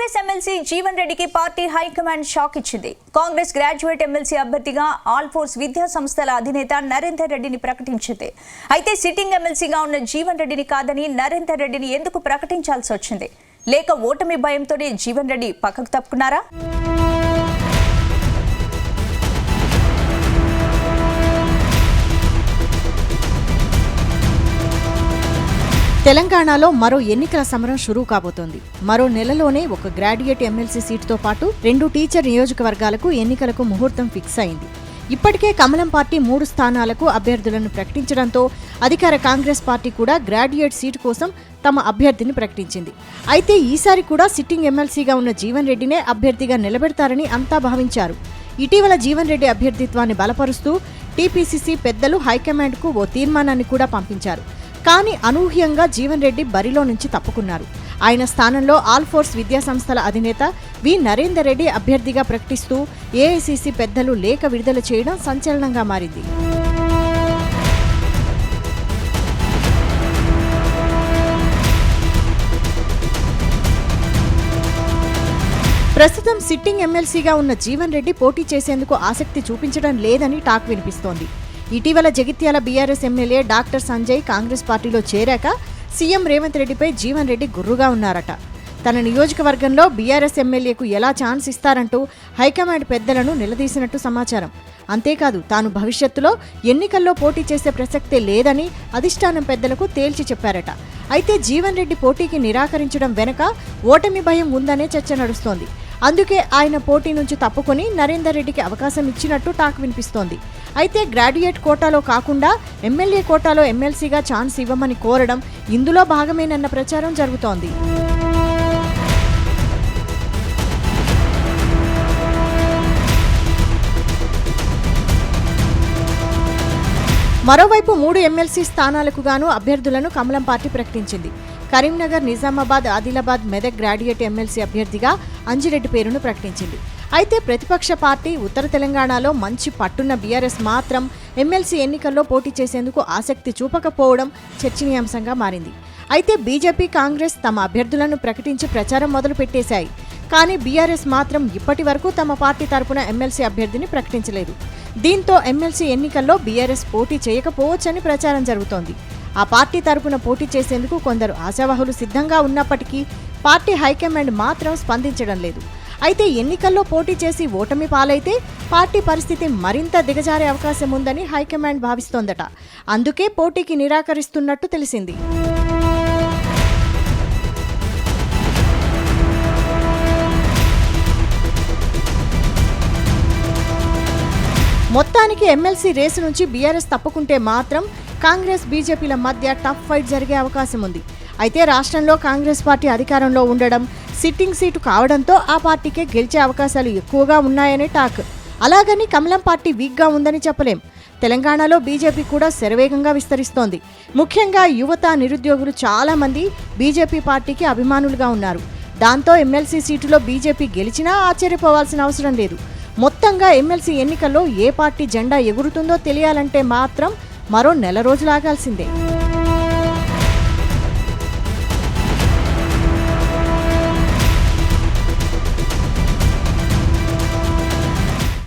Congress MLC Jeevan రెడ్డికి party high command shock ఇచ్చింది. Congress graduate MLC అభ్యర్థిగా ఆల్ ఫోర్స్ విద్యా సంస్థల అధినేత నరేందర్ రెడ్డిని ప్రకటించింది. అయితే సిట్టింగ్ ఎమ్మెల్సీగా ఉన్న జీవన్ రెడ్డిని కాదని నరేందర్ రెడ్డిని ఎందుకు ప్రకటించాల్సి వచ్చింది? లేక ఓటమి భయంతోనే జీవన్ రెడ్డి పక్కకు తప్పుకున్నారా? తెలంగాణలో మరో ఎన్నికల సమరం షురూ కాబోతోంది. మరో నెలలోనే ఒక గ్రాడ్యుయేట్ ఎమ్మెల్సీ సీటుతో పాటు 2 టీచర్ నియోజకవర్గాలకు ఎన్నికలకు ముహూర్తం ఫిక్స్ అయింది. ఇప్పటికే కమలం పార్టీ 3 స్థానాలకు అభ్యర్థులను ప్రకటించడంతో అధికార కాంగ్రెస్ పార్టీ కూడా గ్రాడ్యుయేట్ సీటు కోసం తమ అభ్యర్థిని ప్రకటించింది. అయితే ఈసారి కూడా సిట్టింగ్ ఎమ్మెల్సీగా ఉన్న జీవన్ రెడ్డినే అభ్యర్థిగా నిలబెడతారని అంతా భావించారు. ఇటీవల జీవన్ రెడ్డి అభ్యర్థిత్వాన్ని బలపరుస్తూ టీపీసీసీ పెద్దలు హైకమాండ్కు ఓ తీర్మానాన్ని కూడా పంపించారు. కానీ అనూహ్యంగా జీవన్ రెడ్డి బరిలో నుంచి తప్పుకున్నారు. ఆయన స్థానంలో ఆల్ ఫోర్స్ విద్యా సంస్థల అధినేత వి నరేందర్ రెడ్డి అభ్యర్థిగా ప్రకటిస్తూ ఏఐసీసీ పెద్దలు లేఖ విడుదల చేయడం సంచలనంగా మారింది. ప్రస్తుతం సిట్టింగ్ ఎమ్మెల్సీగా ఉన్న జీవన్ రెడ్డి పోటీ చేసేందుకు ఆసక్తి చూపించడం లేదని టాక్ వినిపిస్తోంది. ఇటీవల Jagtial BRS MLA doctor Sanjay Congress పార్టీలో చేరాక సీఎం రేవంత్ రెడ్డిపై జీవన్ రెడ్డి గుర్రుగా ఉన్నారట. తన నియోజకవర్గంలో బీఆర్ఎస్ ఎమ్మెల్యేకు ఎలా ఛాన్స్ ఇస్తారంటూ హైకమాండ్ పెద్దలను నిలదీసినట్టు సమాచారం. అంతేకాదు తాను భవిష్యత్తులో ఎన్నికల్లో పోటీ చేసే ప్రసక్తే లేదని అధిష్టానం పెద్దలకు తేల్చి చెప్పారట. అయితే జీవన్ రెడ్డి పోటీకి నిరాకరించడం వెనుక ఓటమి భయం ఉందనే చర్చ నడుస్తోంది. అందుకే ఆయన పోటీ నుంచి తప్పుకొని నరేందర్ రెడ్డికి అవకాశం ఇచ్చినట్టు టాక్ వినిపిస్తోంది. అయితే గ్రాడ్యుయేట్ కోటాలో కాకుండా ఎమ్మెల్యే కోటాలో ఎమ్మెల్సీగా ఛాన్స్ ఇవ్వమని కోరడం ఇందులో భాగమేనన్న ప్రచారం జరుగుతోంది. మరోవైపు 3 ఎమ్మెల్సీ స్థానాలకు గాను అభ్యర్థులను కమలం పార్టీ ప్రకటించింది. కరీంనగర్, నిజామాబాద్, ఆదిలాబాద్, మెదక్ గ్రాడ్యుయేట్ ఎమ్మెల్సీ అభ్యర్థిగా అంజిరెడ్డి పేరును ప్రకటించింది. అయితే ప్రతిపక్ష పార్టీ ఉత్తర తెలంగాణలో మంచి పట్టున్న బీఆర్ఎస్ మాత్రం ఎమ్మెల్సీ ఎన్నికల్లో పోటీ చేసేందుకు ఆసక్తి చూపకపోవడం చర్చనీయాంశంగా మారింది. అయితే బీజేపీ, కాంగ్రెస్ తమ అభ్యర్థులను ప్రకటించి ప్రచారం మొదలుపెట్టేశాయి. కానీ బీఆర్ఎస్ మాత్రం ఇప్పటి వరకు తమ పార్టీ తరపున ఎమ్మెల్సీ అభ్యర్థిని ప్రకటించలేదు. దీంతో ఎమ్మెల్సీ ఎన్నికల్లో బీఆర్ఎస్ పోటీ చేయకపోవచ్చని ప్రచారం జరుగుతోంది. ఆ పార్టీ తరపున పోటీ చేసేందుకు కొందరు ఆశావహులు సిద్ధంగా ఉన్నప్పటికీ పార్టీ హైకమాండ్ మాత్రం స్పందించడం లేదు. అయితే ఎన్నికల్లో పోటీ చేసి ఓటమి పాలైతే పార్టీ పరిస్థితి మరింత దిగజారే అవకాశం ఉందని హైకమాండ్ భావిస్తోందట. అందుకే పోటీకి నిరాకరిస్తున్నట్టు తెలిసింది. మొత్తానికి ఎమ్మెల్సీ రేసు నుంచి బీఆర్ఎస్ తప్పుకుంటే మాత్రం కాంగ్రెస్, బీజేపీల మధ్య టఫ్ ఫైట్ జరిగే అవకాశం ఉంది. అయితే రాష్ట్రంలో కాంగ్రెస్ పార్టీ అధికారంలో ఉండడం, సిట్టింగ్ సీటు కావడంతో ఆ పార్టీకే గెలిచే అవకాశాలు ఎక్కువగా ఉన్నాయనే టాక్. అలాగని కమలం పార్టీ వీక్గా ఉందని చెప్పలేం. తెలంగాణలో బీజేపీ కూడా శరవేగంగా విస్తరిస్తోంది. ముఖ్యంగా యువత, నిరుద్యోగులు చాలా మంది బీజేపీ పార్టీకి అభిమానులుగా ఉన్నారు. దాంతో ఎమ్మెల్సీ సీటులో బీజేపీ గెలిచినా ఆశ్చర్యపోవాల్సిన అవసరం లేదు. మొత్తంగా ఎమ్మెల్సీ ఎన్నికల్లో ఏ పార్టీ జెండా ఎగురుతుందో తెలియాలంటే మాత్రం మరో నెల రోజులు ఆగాల్సిందే.